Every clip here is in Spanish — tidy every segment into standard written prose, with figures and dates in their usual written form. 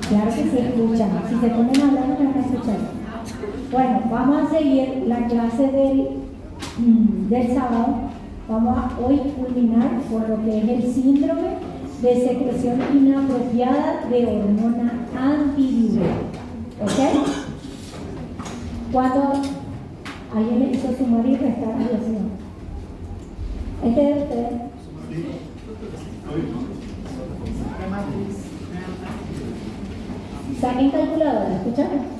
Claro que se escuchan. Si se ponen a hablar, no van a escuchar. Bueno, vamos a seguir la clase del sábado. Vamos a hoy culminar con lo que es el síndrome de secreción inapropiada de hormona antidiurética. ¿Ok? Cuando alguien le hizo sumar y restar, Dios mío. Este es usted. Saquen calculadora, ¿escucharon?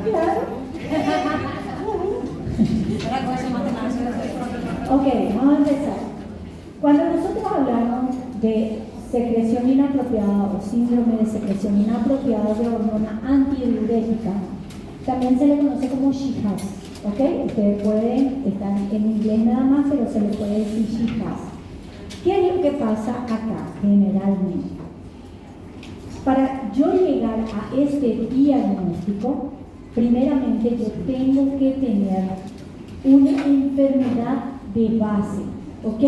Claro. Ok, vamos a empezar. Cuando nosotros hablamos de secreción inapropiada o síndrome de secreción inapropiada de hormona antidiurética, también se le conoce como SHIHAS, ¿ok? Ustedes pueden estar en inglés nada más, pero se le puede decir SHIHAS. ¿Qué es lo que pasa acá generalmente? Para yo llegar a este diagnóstico, primeramente yo tengo que tener una enfermedad de base, ¿ok?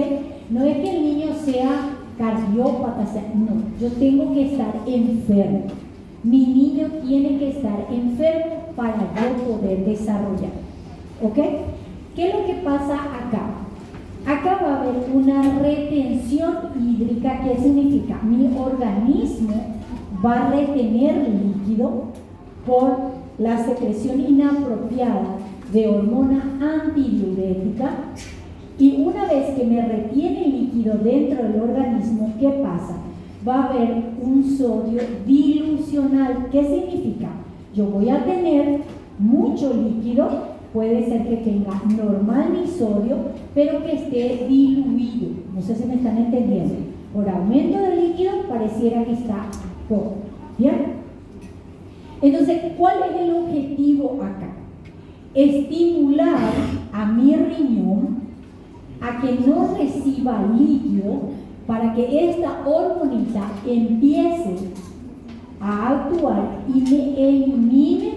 No es que el niño sea cardiópata, no, yo tengo que estar enfermo. Mi niño tiene que estar enfermo para yo poder desarrollar, ¿ok? ¿Qué es lo que pasa acá? Acá va a haber una retención hídrica. ¿Qué significa? Mi organismo va a retener líquido por la secreción inapropiada de hormona antidiurética, y una vez que me retiene líquido dentro del organismo, ¿qué pasa? Va a haber un sodio dilucional. ¿Qué significa? Yo voy a tener mucho líquido, puede ser que tenga normal mi sodio, pero que esté diluido. No sé si me están entendiendo. Por aumento del líquido pareciera que está poco. ¿Bien? Entonces, ¿cuál es el objetivo acá? Estimular a mi riñón a que no reciba líquido para que esta hormonita empiece a actuar y me elimine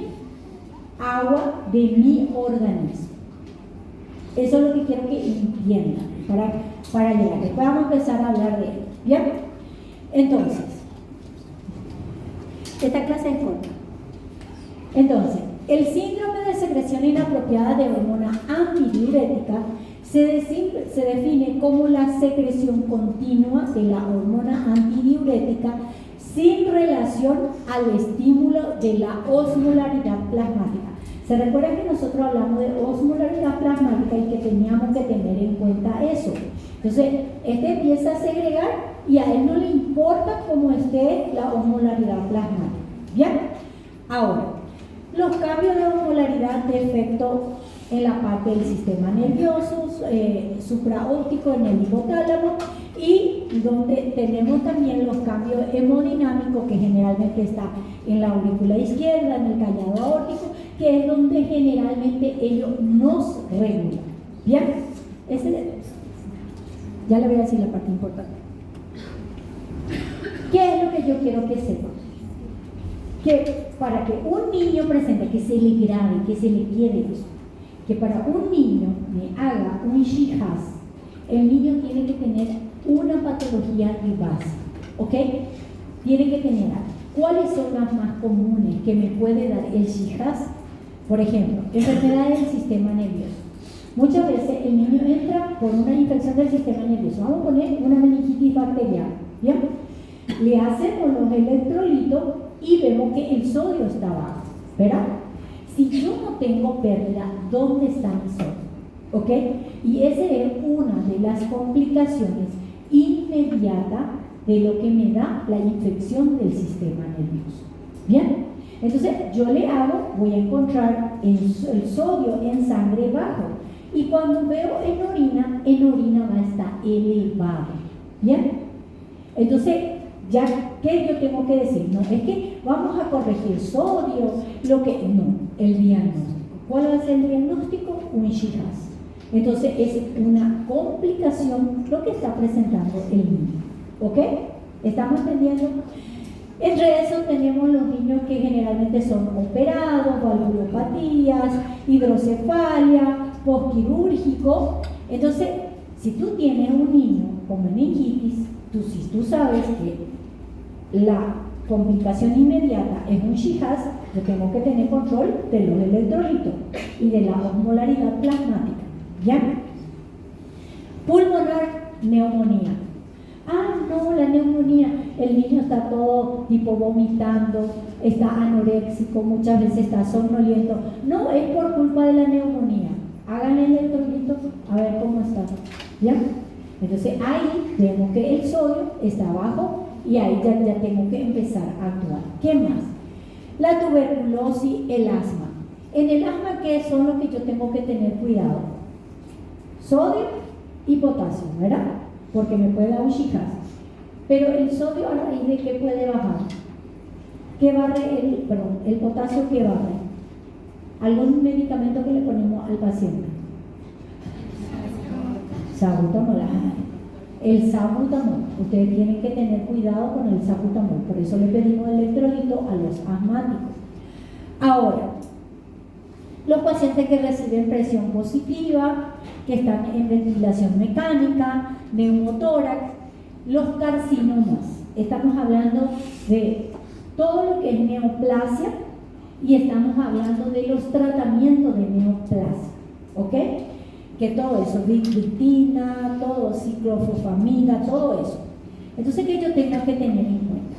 agua de mi organismo. Eso es lo que quiero que entiendan para llegar. Después vamos a empezar a hablar de ello. ¿Bien? Entonces, esta clase es corta. Entonces, el síndrome de secreción inapropiada de hormona antidiurética se define como la secreción continua de la hormona antidiurética sin relación al estímulo de la osmolaridad plasmática. ¿Se recuerda que nosotros hablamos de osmolaridad plasmática y que teníamos que tener en cuenta eso? Entonces, este empieza a segregar y a él no le importa cómo esté la osmolaridad plasmática. ¿Bien? Ahora, los cambios de osmolaridad de efecto en la parte del sistema nervioso, supraóptico en el hipotálamo, y donde tenemos también los cambios hemodinámicos, que generalmente está en la aurícula izquierda, en el callado aórtico, que es donde generalmente ellos nos regulan. ¿Bien? Ya le voy a decir la parte importante. ¿Qué es lo que yo quiero que sepan? Que para que un niño presente, que se le grabe, que se le quede eso, que para un niño me haga un SHIHAS, el niño tiene que tener una patología de base, ¿ok? Tiene que tener algo. ¿Cuáles son las más comunes que me puede dar el SHIHAS? Por ejemplo, enfermedades del sistema nervioso. Muchas veces el niño entra por una infección del sistema nervioso. Vamos a poner una meningitis bacteriana, ¿bien? Le hacemos los electrolitos y vemos que el sodio está bajo, ¿verdad? Si yo no tengo pérdida, ¿dónde está mi sodio? ¿Ok? Y esa es una de las complicaciones inmediatas de lo que me da la infección del sistema nervioso. ¿Bien? Entonces, yo le hago, voy a encontrar el sodio en sangre bajo. Y cuando veo en orina va a estar elevado. ¿Bien? Entonces, ya, ¿qué yo tengo que decir? No es que vamos a corregir sodio, el diagnóstico. ¿Cuál va a ser el diagnóstico? Un SHIHAS. Entonces, es una complicación lo que está presentando el niño. ¿Ok? ¿Estamos entendiendo? Entre eso tenemos los niños que generalmente son operados, coagulopatías, hidrocefalia, postquirúrgico. Entonces, si tú tienes un niño con meningitis, tú sabes que la complicación inmediata es un Shihaz, yo tengo que tener control de los electrolitos y de la osmolaridad plasmática. ¿Ya? Pulmonar, neumonía. Ah, no, la neumonía, el niño está todo tipo vomitando, está anoréxico, muchas veces está somnoliento. No, es por culpa de la neumonía. Hagan el electrolito a ver cómo está. ¿Ya? Entonces ahí vemos que el sodio está bajo y ahí ya tengo que empezar a actuar. ¿Qué más? La tuberculosis, el asma. En el asma, ¿qué son los que yo tengo que tener cuidado? Sodio y potasio, ¿verdad? Porque me puede dar un Shihaz. Pero el sodio, ¿a raíz de qué puede bajar? ¿Qué barre el potasio qué barre? ¿Algún medicamento que le ponemos al paciente? Salbutamol. El salbutamol. Ustedes tienen que tener cuidado con el salbutamol. Por eso le pedimos electrolito a los asmáticos. Ahora, los pacientes que reciben presión positiva, que están en ventilación mecánica, neumotórax, los carcinomas. Estamos hablando de todo lo que es neoplasia y estamos hablando de los tratamientos de neoplasia, ¿ok? Que todo eso, vitina, todo, ciclofosfamida, todo eso. Entonces, ¿qué yo tengo que tener en cuenta?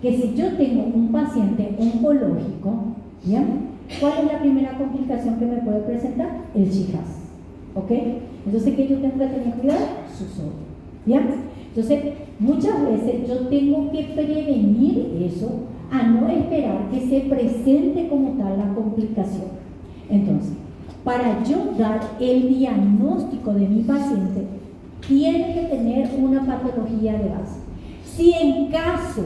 Que si yo tengo un paciente oncológico, ¿bien? ¿Cuál es la primera complicación que me puede presentar? El Shihaz, ¿ok? Entonces, ¿qué yo tengo que tener cuidado? Su sodio, ¿bien? Entonces, muchas veces yo tengo que prevenir eso a no esperar que se presente como tal la complicación. Entonces, para yo dar el diagnóstico de mi paciente, tiene que tener una patología de base. Si en caso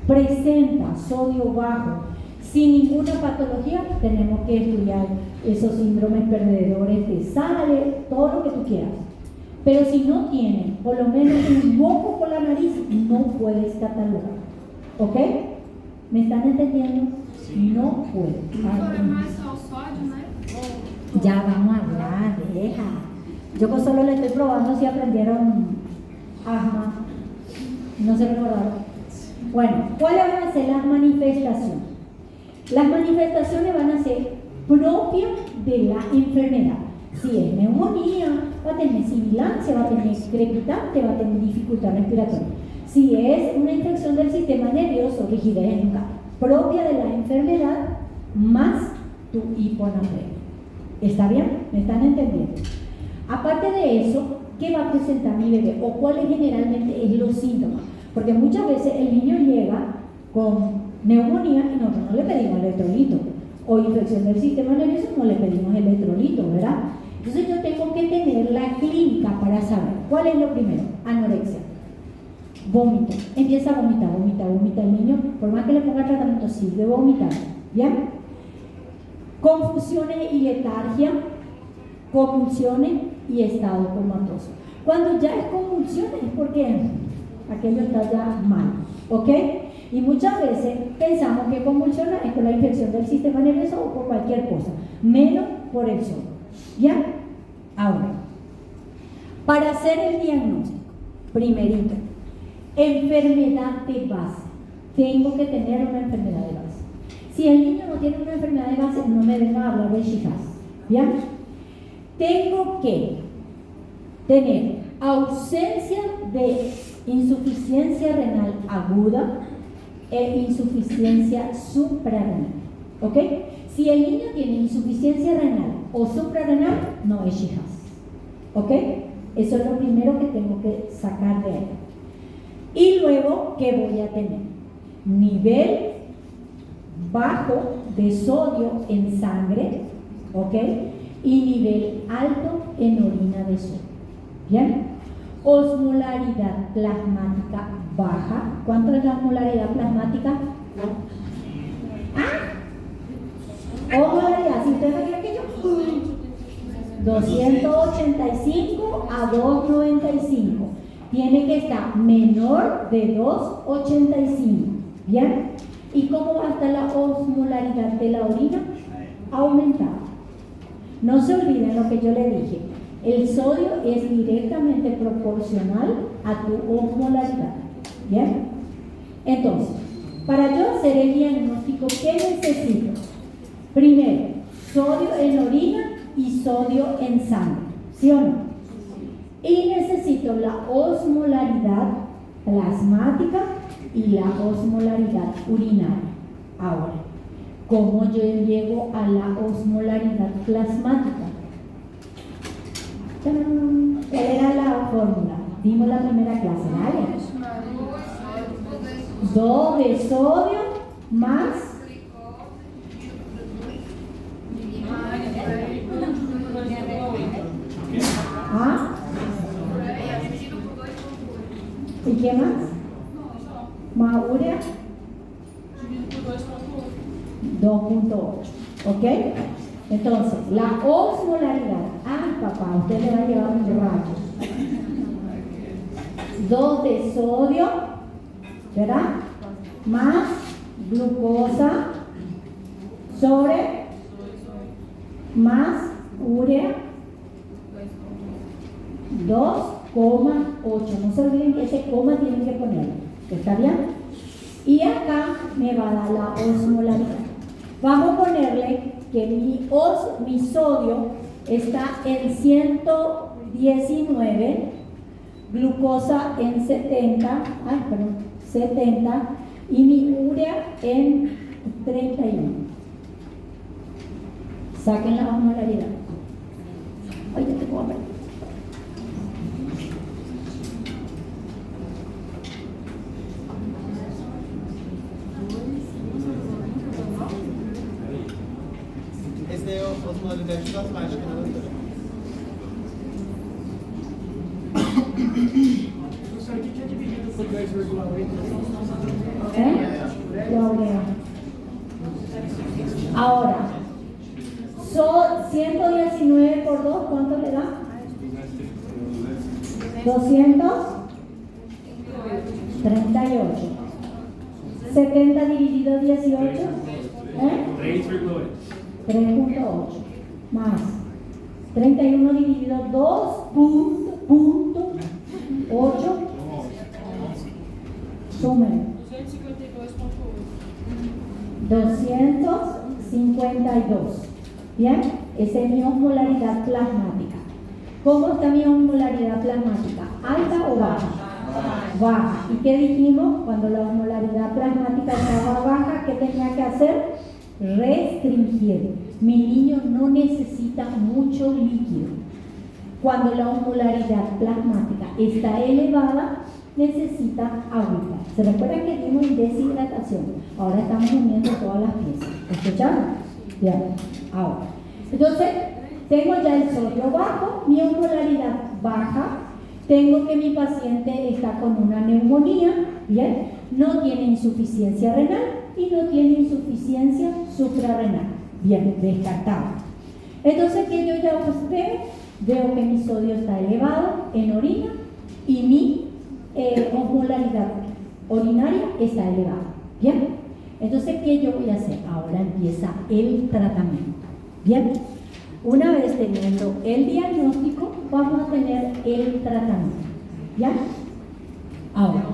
presenta sodio bajo, sin ninguna patología, tenemos que estudiar esos síndromes perdedores de sales, todo lo que tú quieras. Pero si no tienen por lo menos un moco por la nariz, no puedes catalogar. ¿Ok? ¿Me están entendiendo? Sí. No puedes. Ya vamos a hablar, deja. Yo solo le estoy probando si aprendieron asma. No se recordaron. Bueno, ¿cuáles van a ser las manifestaciones? Las manifestaciones van a ser propias de la enfermedad. Si es neumonía, va a tener sibilancia, va a tener crepitante, va a tener dificultad respiratoria. Si es una infección del sistema nervioso, rigidez en nuca, propia de la enfermedad, más tu hiponatremia. ¿Está bien? ¿Me están entendiendo? Aparte de eso, ¿qué va a presentar mi bebé? ¿O cuáles generalmente es los síntomas? Porque muchas veces el niño llega con neumonía y nosotros no le pedimos electrolito. O infección del sistema nervioso, no le pedimos electrolito, ¿verdad? Entonces yo tengo que tener la clínica para saber. ¿Cuál es lo primero? Anorexia. Vómito. Empieza a vomitar. El niño, por más que le ponga tratamiento, sigue vomitando. ¿Ya? Confusiones y letargia, convulsiones y estado comatoso. Cuando ya es convulsiones es porque aquello está ya mal, ¿ok? Y muchas veces pensamos que convulsiona es por la infección del sistema nervioso o por cualquier cosa, menos por el sol. ¿Ya? Ahora, para hacer el diagnóstico, primerito, enfermedad de base. Tengo que tener una enfermedad de base. Si el niño no tiene una enfermedad de base, no me venga a hablar de Shihaz. ¿Ya? Tengo que tener ausencia de insuficiencia renal aguda e insuficiencia suprarrenal. ¿Ok? Si el niño tiene insuficiencia renal o suprarrenal, no es Shihaz. ¿Ok? Eso es lo primero que tengo que sacar de ahí. Y luego, ¿qué voy a tener? Nivel bajo de sodio en sangre, ¿ok? Y nivel alto en orina de sodio. ¿Bien? Osmolaridad plasmática baja. ¿Cuánto es la osmolaridad plasmática? ¿Ah? Osmolaridad, si ustedes me creen que yo 285 a 295. Tiene que estar menor de 285. ¿Bien? ¿Y cómo va a estar la osmolaridad de la orina? aumentado. No se olviden lo que yo le dije. El sodio es directamente proporcional a tu osmolaridad. ¿Bien? Entonces, para yo hacer el diagnóstico, ¿qué necesito? Primero, sodio en orina y sodio en sangre. ¿Sí o no? Y necesito la osmolaridad plasmática y la osmolaridad urinaria. Ahora, ¿cómo yo llego a la osmolaridad plasmática? ¡Tarán! ¿Cuál era la fórmula? Dimos la primera clase, ¿vale? 2 de sodio más ¿y qué más? Más urea 2.8, ¿ok? Entonces, la osmolaridad, papá, usted le va a llevar un borracho. 2 de sodio, ¿verdad? Más glucosa sobre más urea 2,8. No se olviden que ese coma tienen que ponerlo. ¿Está bien? Y acá me va a dar la osmolaridad. Vamos a ponerle que mi sodio está en 119, glucosa en 70, 70, y mi urea en 31. Saquen la osmolaridad. Ay, ya te puedo ver. Osmolaridade plasmática, né, doutora? Professor, o que é dividido por 2,8? Ahora, 119 por 2, ¿cuánto le da? 238. 70 dividido 18, 3.8 más 31 dividido 2.8, sumen 252. Bien, esa es mi osmolaridad plasmática. ¿Cómo está mi osmolaridad plasmática? ¿Alta o baja? Baja. ¿Y qué dijimos? Cuando la osmolaridad plasmática estaba baja, ¿qué tenía que hacer? Restringir. Mi niño no necesita mucho líquido. Cuando la osmolaridad plasmática está elevada, necesita agua. ¿Se recuerdan que vimos en deshidratación? Ahora estamos uniendo todas las piezas. ¿Escucharon? Bien. Ahora, entonces, tengo ya el sodio bajo, mi osmolaridad baja. Tengo que mi paciente está con una neumonía, bien, no tiene insuficiencia renal y no tiene insuficiencia suprarrenal. Bien, descartado. Entonces, ¿qué yo ya veo que mi sodio está elevado en orina y mi osmolaridad urinaria está elevada. Bien, entonces, ¿qué yo voy a hacer? Ahora empieza el tratamiento. Bien, una vez teniendo el diagnóstico, vamos a tener el tratamiento. ¿Ya? Ahora,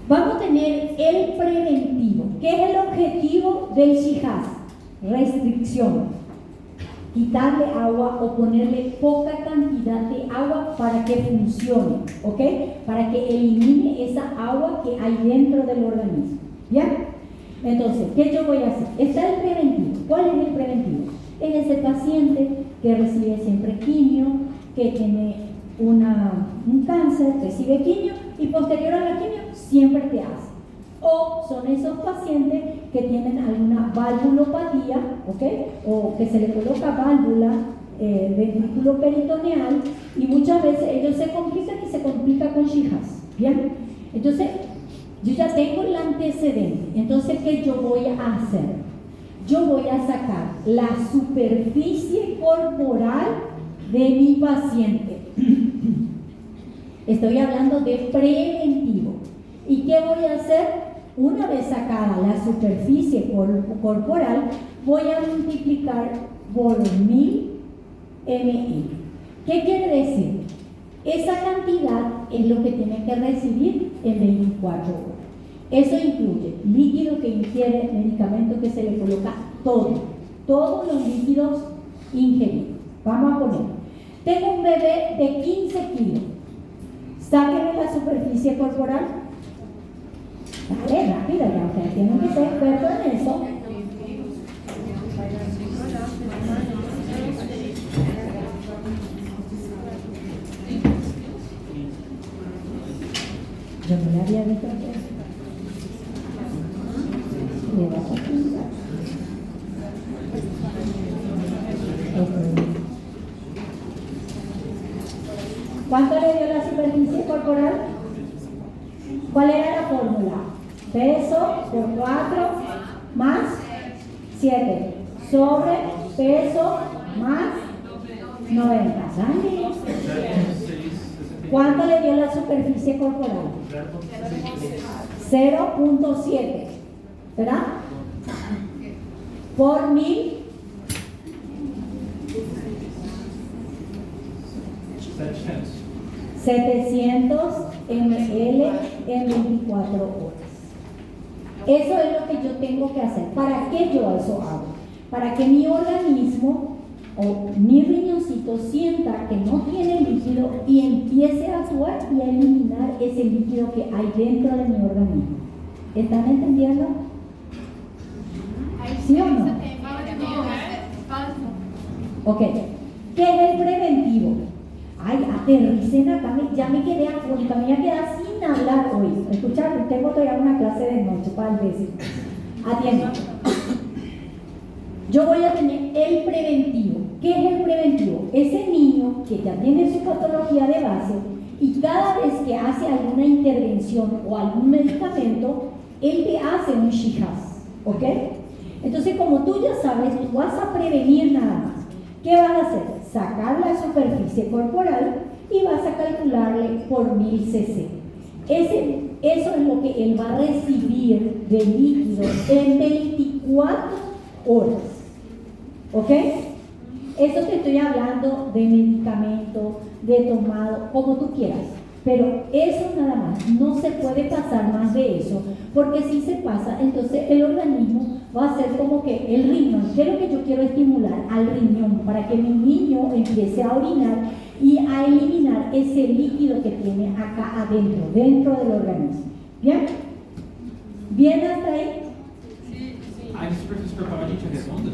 vamos a tener el preventivo. ¿Qué es el objetivo del Shihaz? Restricción. Quitarle agua o ponerle poca cantidad de agua para que funcione, ¿ok? Para que elimine esa agua que hay dentro del organismo. ¿Ya? Entonces, ¿qué yo voy a hacer? Está el preventivo. ¿Cuál es el preventivo? Es ese paciente que recibe siempre quimio, que tiene un cáncer, recibe quimio y posterior a la quimio siempre te hace. O son esos pacientes que tienen alguna valvulopatía, ¿ok? O que se le coloca válvula ventrículo peritoneal y muchas veces ellos se complican y se complica con Shihaz. ¿Bien? Entonces, yo ya tengo el antecedente. Entonces, ¿qué yo voy a hacer? Yo voy a sacar la superficie corporal de mi paciente. Estoy hablando de preventivo. ¿Y qué voy a hacer? una vez sacada la superficie corporal, voy a multiplicar por 1000 ml. ¿Qué quiere decir? Esa cantidad es lo que tiene que recibir en 24 horas. Eso incluye líquido que ingiere, medicamento que se le coloca, todos los líquidos ingeridos. Vamos a poner, tengo un bebé de 15 kilos, sáquenme la superficie corporal. Dale, rápido, ya ustedes tienen que ser expertos en eso. Yo no le había visto eso. Le vas a apuntar. ¿Cuánto le dio la superficie corporal? ¿Cuál era la fórmula? Peso por 4 más 7 sobre peso más 90. ¿Dale? ¿Cuánto le dio la superficie corporal? 0.7, ¿verdad? Por 1000. 700 ml en 24 horas. Eso es lo que yo tengo que hacer. ¿Para qué yo eso hago? Para que mi organismo o mi riñoncito sienta que no tiene líquido y empiece a actuar y a eliminar ese líquido que hay dentro de mi organismo. ¿Están entendiendo? ¿Sí o no? Ok. ¿Qué es el preventivo? Ay, aterricen acá, ya me quedé afónica, me voy a quedar sin hablar hoy. Escuchar, tengo todavía una clase de noche para el décimo. Atiendan. Yo voy a tener el preventivo. ¿Qué es el preventivo? Ese niño que ya tiene su patología de base y cada vez que hace alguna intervención o algún medicamento, él te hace un shihaz, ¿ok? Entonces, como tú ya sabes, tú vas a prevenir nada más. ¿Qué vas a hacer? Sacar la superficie corporal y vas a calcularle por 1000 cc. Eso es lo que él va a recibir de líquido en 24 horas. ¿Ok? Eso te estoy hablando de medicamento, de tomado, como tú quieras. Pero eso nada más, no se puede pasar más de eso, porque si se pasa, entonces el organismo va a ser como que el riñón. ¿Qué es lo que yo quiero estimular? Al riñón, para que mi niño empiece a orinar y a eliminar ese líquido que tiene acá adentro, dentro del organismo. ¿Bien? ¿Bien hasta ahí? Sí. A superfície corporal a gente é redonda?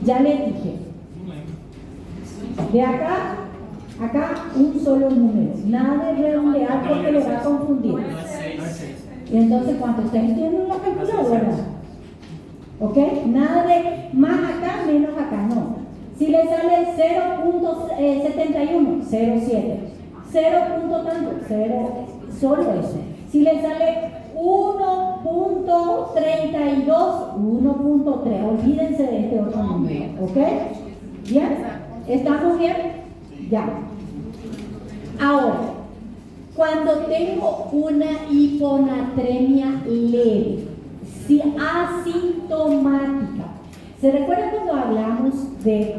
Ya le dije. Não lembro. De acá un solo número, nada de redondear porque lo va a confundir. Y entonces, ¿cuánto ustedes tienen la calculadora? ¿Ok? Nada de más acá, menos acá, no. Si le sale 0.71, 0.7. 0. Tanto, 0, solo eso. Si le sale 1.32, 1.3, olvídense de este otro número, ¿ok? ¿Bien? ¿Estamos bien? Ya. Ahora, cuando tengo una hiponatremia leve, si asintomática, ¿se recuerda cuando hablamos de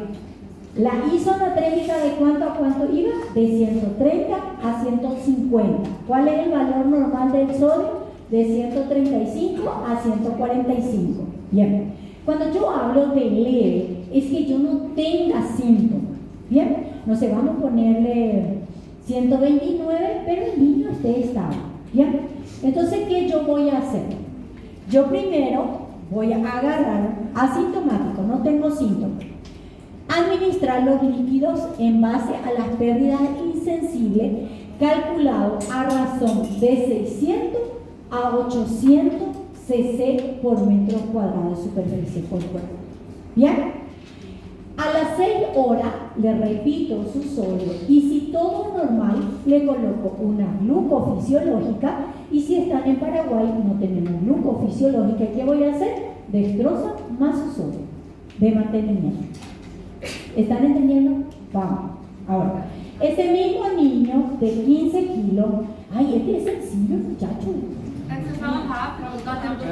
la isonatrémica de cuánto a cuánto iba? De 130 a 150. ¿Cuál es el valor normal del sodio? De 135 a 145. Bien. Cuando yo hablo de leve, es que yo no tenga síntomas. Bien. No sé, vamos a ponerle 129, pero el niño esté estable. Bien. Entonces, ¿qué yo voy a hacer? Yo primero voy a agarrar asintomático, no tengo síntomas. Administrar los líquidos en base a las pérdidas insensibles calculado a razón de 600 a 800 cc por metro cuadrado de superficie corporal. ¿Bien? A las 6 horas le repito su sodio y si todo es normal le coloco una glucofisiológica y si están en Paraguay no tenemos glucofisiológica. ¿Qué voy a hacer? Destroza más su sodio de mantenimiento. ¿Están entendiendo? Vamos. Ahora, ese mismo niño de 15 kilos, ay, este es sencillo, muchacho. rápido, dá tempo de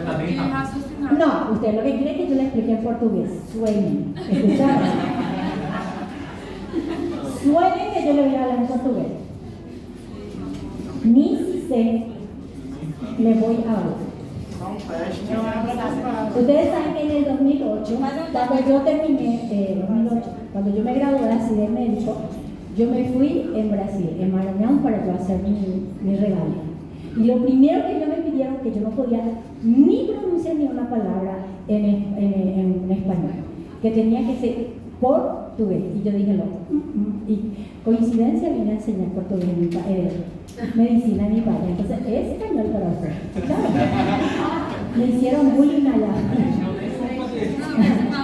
raciocinar. No, usted lo que quiere es que yo le explique en portugués. Sueñen. ¿Escucharon? Sueñen que yo le voy a hablar en portugués. Ni si sé, le voy a hablar. Ustedes saben que en el 2008, cuando yo terminé, 2008, cuando yo me gradué así de médico, yo me fui en Brasil, en Maranhão, para yo hacer mi regalia. Y lo primero que ellos me pidieron, que yo no podía ni pronunciar ni una palabra en español, que tenía que ser portugués. Y yo dije, y coincidencia, vine a enseñar portugués medicina en mi padre. Entonces, es español para usted. Claro. Me hicieron bullying allá.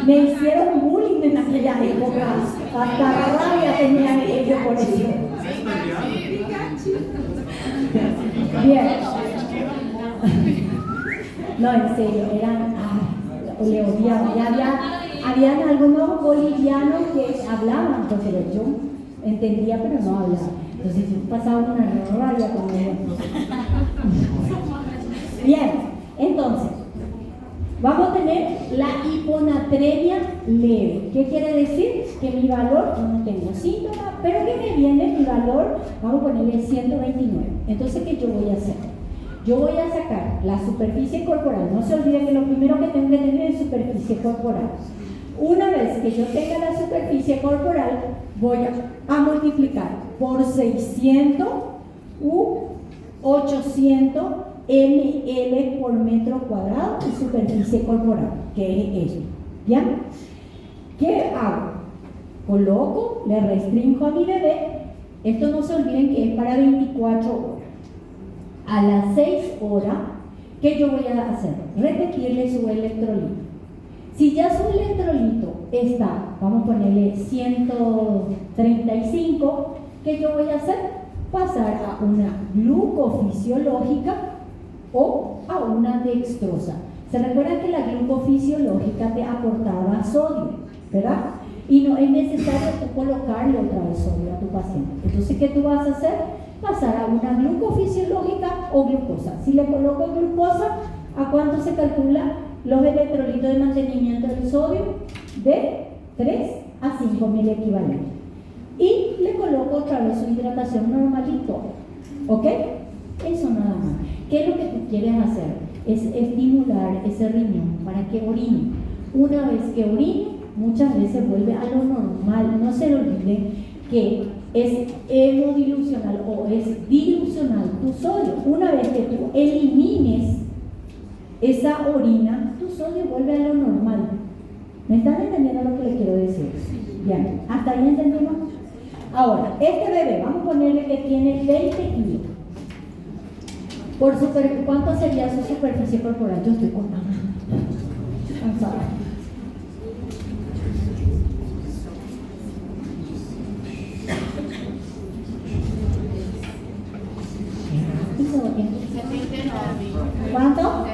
Me hicieron bullying en aquella época. Hasta rabia tenían ellos por eso. Bien. No, en serio, eran. Le odiaban. Y habían algunos bolivianos que hablaban, entonces yo entendía, pero no hablaba. Entonces yo pasaba una rabia con ellos. Bien, entonces, vamos a tener la hiponatremia leve. ¿Qué quiere decir? Que mi valor, no tengo síntomas, pero que me viene mi valor, vamos a ponerle 129. Entonces, ¿qué yo voy a hacer? Yo voy a sacar la superficie corporal. No se olviden que lo primero que tengo que tener es superficie corporal. Una vez que yo tenga la superficie corporal, voy a multiplicar por 600 u 800 ml por metro cuadrado de superficie corporal, que es eso. ¿Ya? ¿Qué hago? Coloco, le restringo a mi bebé. Esto no se olviden que es para 24 horas. A las 6 horas, ¿qué yo voy a hacer? Repetirle su electrolito. Si ya su electrolito está, vamos a ponerle 135, ¿qué yo voy a hacer? Pasar a una glucofisiológica o a una dextrosa. ¿Se recuerdan que la glucofisiológica te aportaba sodio, verdad? Y no es necesario tú colocarle otra vez sodio a tu paciente. Entonces, ¿qué tú vas a hacer? Pasar a una glucofisiológica o glucosa. Si le coloco glucosa, ¿a cuánto se calcula los electrolitos de mantenimiento del sodio? De 3 a 5.000 equivalentes. Y le coloco otra vez su hidratación normalito. ¿Ok? Eso nada más. ¿Qué es lo que tú quieres hacer? Es estimular ese riñón para que orine. Una vez que orine, muchas veces vuelve a lo normal. No se olviden que es hemodilucional o es dilucional tu sodio. Una vez que tú elimines esa orina, tu sodio vuelve a lo normal. ¿Me están entendiendo lo que les quiero decir? Bien, ¿hasta ahí entendimos? Ahora, este bebé, vamos a ponerle que tiene 20 kilos. ¿Cuánto sería su superficie corporal? Yo estoy contando. Cansada. ¿Cuánto?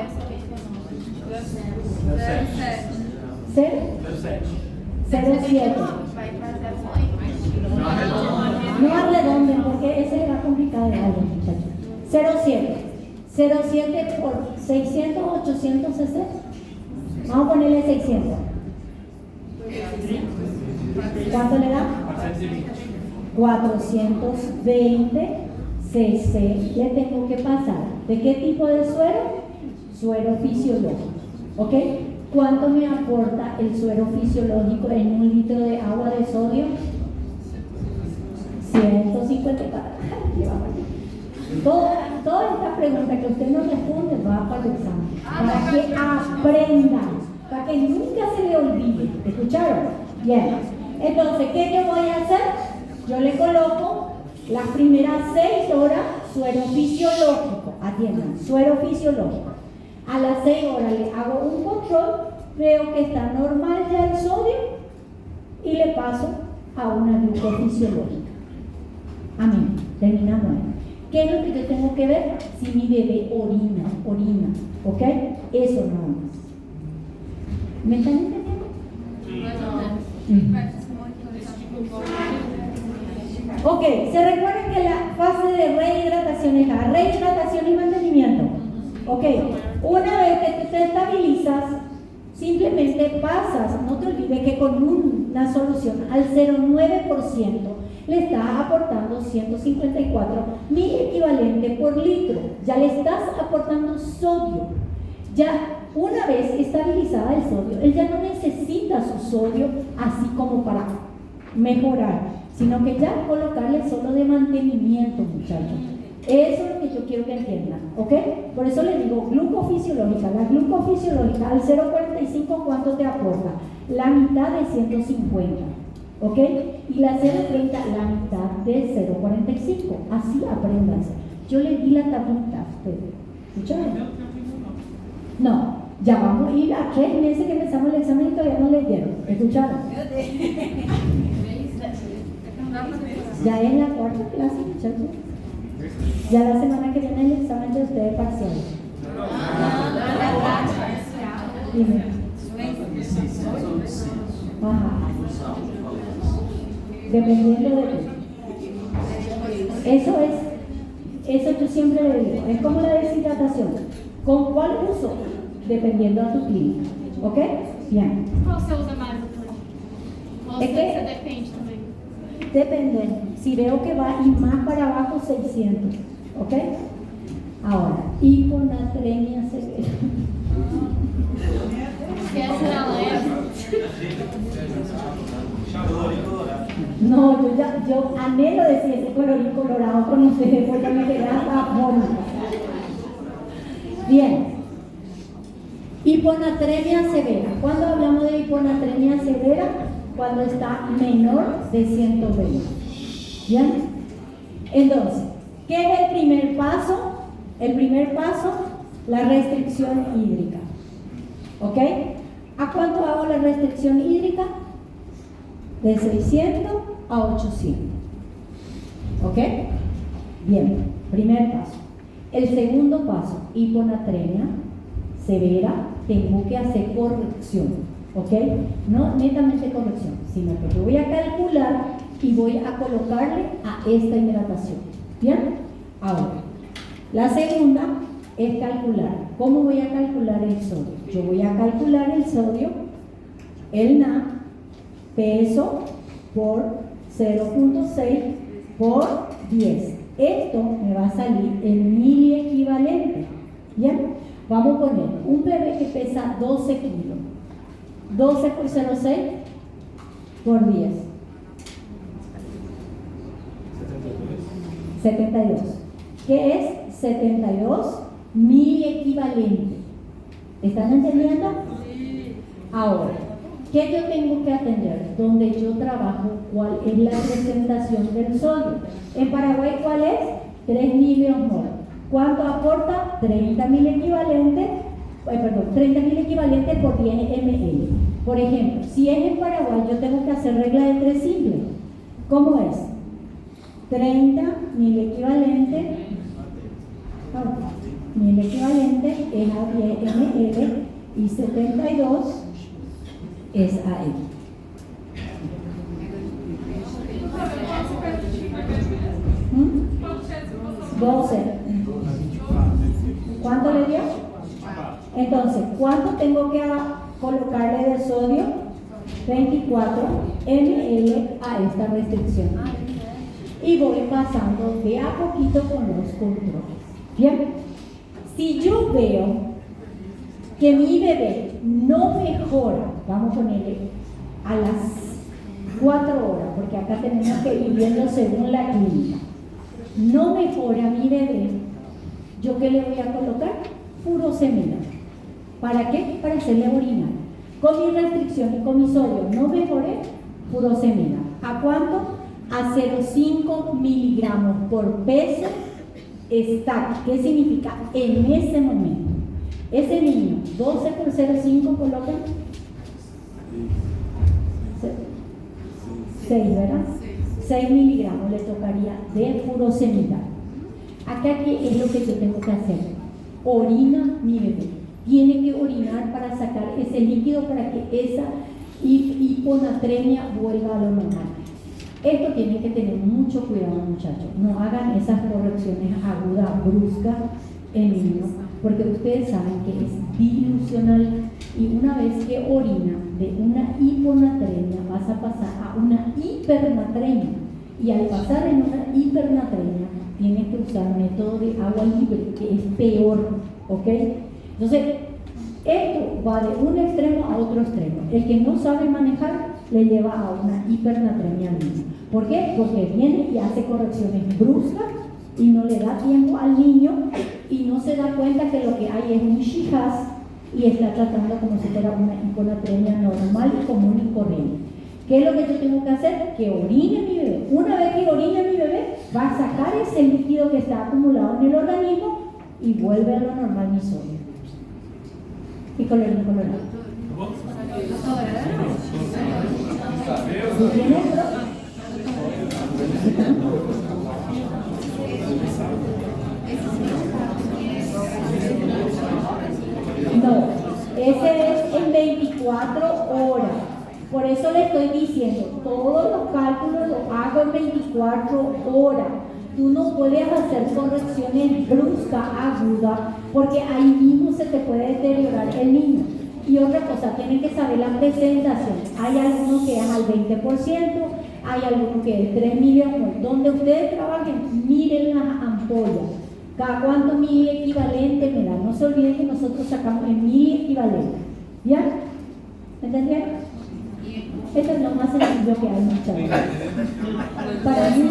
0,7. No arredonden porque ese le va a complicar algo, muchachos. 0,7 por 600, 860. Vamos a ponerle 600. ¿Cuánto le da? 420 cc. Le tengo que pasar. ¿De qué tipo de suero? Suero fisiológico. ¿Ok? ¿Cuánto me aporta el suero fisiológico en un litro de agua de sodio? 150 cada. Toda esta pregunta que usted no responde va para el examen. Para que aprendan. Para que nunca se le olvide. ¿Escucharon? Bien. Entonces, ¿qué yo voy a hacer? Yo le coloco las primeras 6 horas suero fisiológico. Atiendan, suero fisiológico. A las 6 horas le hago un control, veo que está normal ya el sodio y le paso a una glucofisiológica. Amén. Terminamos ahí. ¿Qué es lo que yo tengo que ver? Si mi bebé orina. ¿Ok? Eso nada más. ¿Me están entendiendo? Ok, se recuerdan que la fase de rehidratación es la rehidratación y mantenimiento. Ok, Una vez que tú te estabilizas, simplemente pasas, no te olvides que con una solución al 0,9% le estás aportando 154 miliequivalentes por litro. Ya le estás aportando sodio. Ya una vez estabilizada el sodio, él ya no necesita su sodio así como para mejorar, sino que ya colocarle solo de mantenimiento, muchachos. Eso es lo que yo quiero que entiendan, ¿ok? Por eso les digo glucofisiológica. La glucofisiológica al 0,45, ¿cuánto te aporta? La mitad de 150, ¿ok? Y la 0,30, la mitad de 0,45. Así apréndanse. Yo les di la tablita a ustedes. ¿Escucharon? No, ya vamos a ir a 3 meses que empezamos el examen y todavía no leyeron. ¿Escucharon? Ya en la cuarta clase, muchachos. Ya la semana que viene el examen de ustedes parcial. Dime. Ajá. Dependiendo de ti. Eso yo siempre le digo. Es como la deshidratación. ¿Con cuál uso? Dependiendo de tu clínica. ¿Ok? Bien. Qual você usa mais, doutor? Ou É você que- depende também? Depende. Si veo que va y más para abajo, 600. ¿Ok? Ahora, hiponatremia severa. Que essa ela é. No, yo anhelo decir ese colorín colorado con ustedes porque me quedé hasta forma. Bien. Hiponatremia severa. ¿Cuándo hablamos de hiponatremia severa? Cuando está menor de 120. ¿Bien? Entonces, ¿qué es el primer paso? El primer paso, la restricción hídrica. ¿Ok? ¿A cuánto hago la restricción hídrica? De 600 a 800. ¿Ok? Bien, primer paso. El segundo paso, hiponatremia severa, tengo que hacer corrección. ¿Ok? No netamente corrección, sino que yo voy a calcular y voy a colocarle a esta hidratación. ¿Bien? Ahora, la segunda es calcular. ¿Cómo voy a calcular el sodio? Yo voy a calcular el sodio, el NA, peso por 0,6 por 10. Esto me va a salir en miliequivalente. ¿Bien? Vamos a poner un bebé que pesa 12 kilos. 12 por 0,6 por 10. 72. ¿Qué es 72 miliequivalente? ¿Están entendiendo? Ahora, ¿qué yo tengo que atender? Donde yo trabajo, ¿cuál es la presentación del sodio? En Paraguay, ¿cuál es? 3 miliosmol. ¿Cuánto aporta? 30 miliequivalentes, 30 miliequivalentes por 10 ml. Por ejemplo, si es en Paraguay, yo tengo que hacer regla de 3 simple. ¿Cómo es? 30 miliequivalentes es a 10 ml y 72 es a él. ¿Mm? 12. ¿Cuánto le dio? Entonces, ¿cuánto tengo que colocarle de sodio? 24 ml a esta restricción. Y voy pasando de a poquito con los controles. Bien, si yo veo que mi bebé no mejora, vamos a ponerle a las 4 horas, porque acá tenemos que ir viendo según la clínica, no mejora mi bebé, ¿yo qué le voy a colocar? Furosemida. ¿Para qué? Para hacerle orinar. Con mi restricción y con mi sodio no mejoré, furosemida. ¿A cuánto? A 0,5 miligramos por peso está. ¿Qué significa? En ese momento. Ese niño, 12 por 0,5 colocan 6, ¿verdad? 6 miligramos le tocaría de furosemida. Acá ¿qué es lo que yo tengo que hacer? Orina mi bebé. Tiene que orinar para sacar ese líquido para que esa hiponatremia vuelva a lo normal. Esto tiene que tener mucho cuidado, muchachos. No hagan esas correcciones agudas, bruscas, el niño, porque ustedes saben que es dilucional y una vez que orina de una hiponatremia vas a pasar a una hipernatremia y al pasar en una hipernatremia tienes que usar método de agua libre, que es peor, ¿ok? Entonces, esto va de un extremo a otro extremo. El que no sabe manejar le lleva a una hipernatremia al niño. ¿Por qué? Porque viene y hace correcciones bruscas y no le da tiempo al niño y no se da cuenta que lo que hay es un shihaz y está tratando como si fuera una hiponatremia normal, común y corriente. ¿Qué es lo que yo tengo que hacer? Que orine mi bebé. Una vez que orine mi bebé, va a sacar ese líquido que está acumulado en el organismo y vuelve a lo normal mi sodio. Y colorín colorado. ¿Sí tiene esto? No, ese es en 24 horas. Por eso le estoy diciendo, todos los cálculos los hago en 24 horas. Tú no puedes hacer correcciones bruscas, agudas, porque ahí mismo se te puede deteriorar el niño. Y otra cosa, tienen que saber la presentación. Hay algunos que es al 20%, hay algunos que es 3 mililitros. Donde ustedes trabajen, miren las ampollas. Cada cuánto mil equivalente me da. No se olviden que nosotros sacamos en mil equivalente. ¿Ya? ¿Entendieron? Esto es lo más sencillo que hay, muchachos. Para mí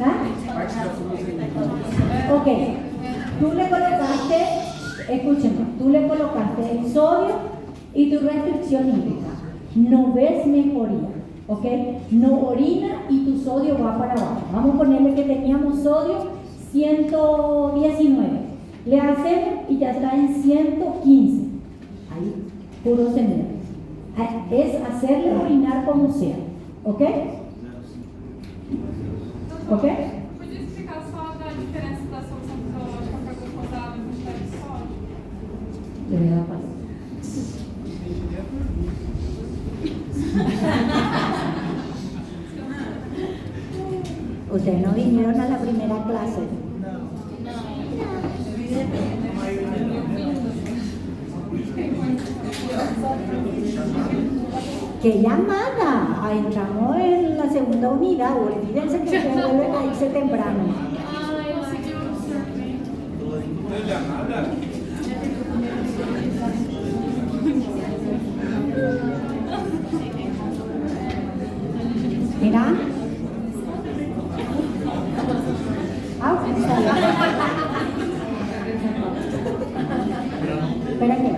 ¿ah? Ok, tú le colocaste, escúchenme, tú le colocaste el sodio y tu restricción hídrica. No ves mejoría, ok, no orina y tu sodio va para abajo. Vamos a ponerle que teníamos sodio 119, le hacemos y ya está en 115. Ahí, puro señor. Es hacerle orinar como sea, ¿ok? ¿Ok? Podia explicar só da diferença da solução fisiológica para glucosa e quantidade de sódio? Le voy a dar paso. Ustedes no vinieron a la primera clase. ¡Qué llamada! Ahí entramos en la segunda unidad. Olvídense que se vuelven a irse temprano. Ah, eu segui o survey. Mira. Espérate.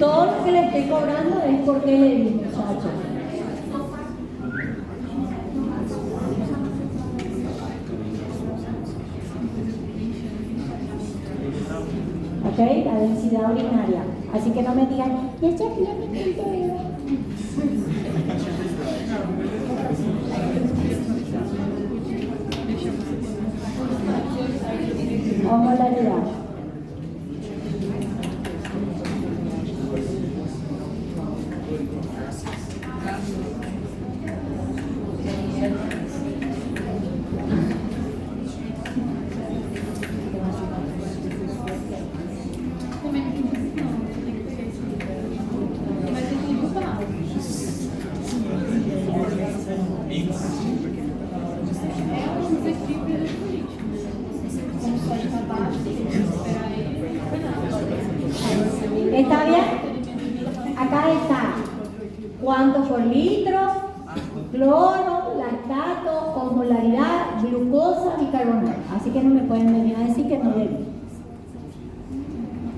Todo lo que le estoy cobrando es porque le di, muchachos. ¿Ok? La densidad urinaria. Así que no me digan, ya se tiene mi dedo. Osmolaridad. ¿Está bien? Acá está cuánto por litro, cloro, lactato, osmolaridad, glucosa, bicarbonato. Así que no me pueden venir a decir que no le di.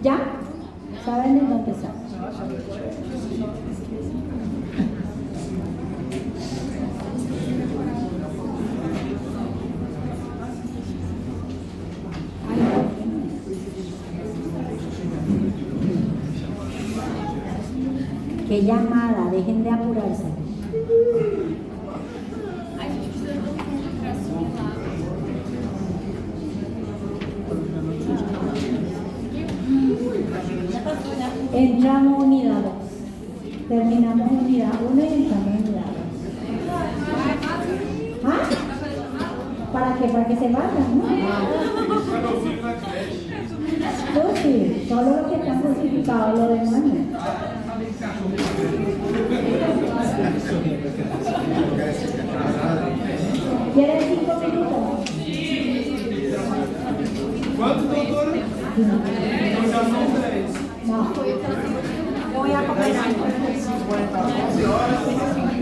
¿Ya? ¿Saben en dónde está? ¡Qué llamada! Dejen de apurarse. A gente precisa de um ultrassom lá. Entramos unidad 2. Terminamos unidad 1 y entramos unidad 2. ¿Ah? ¿Para qué? Para que se vayan, ¿no? Tú sí, solo los que están justificados, lo demás no. ¿Quieres 5 minutos? Quanto, doutora? Então já são 10. No. Voy a comer 50, 11 horas.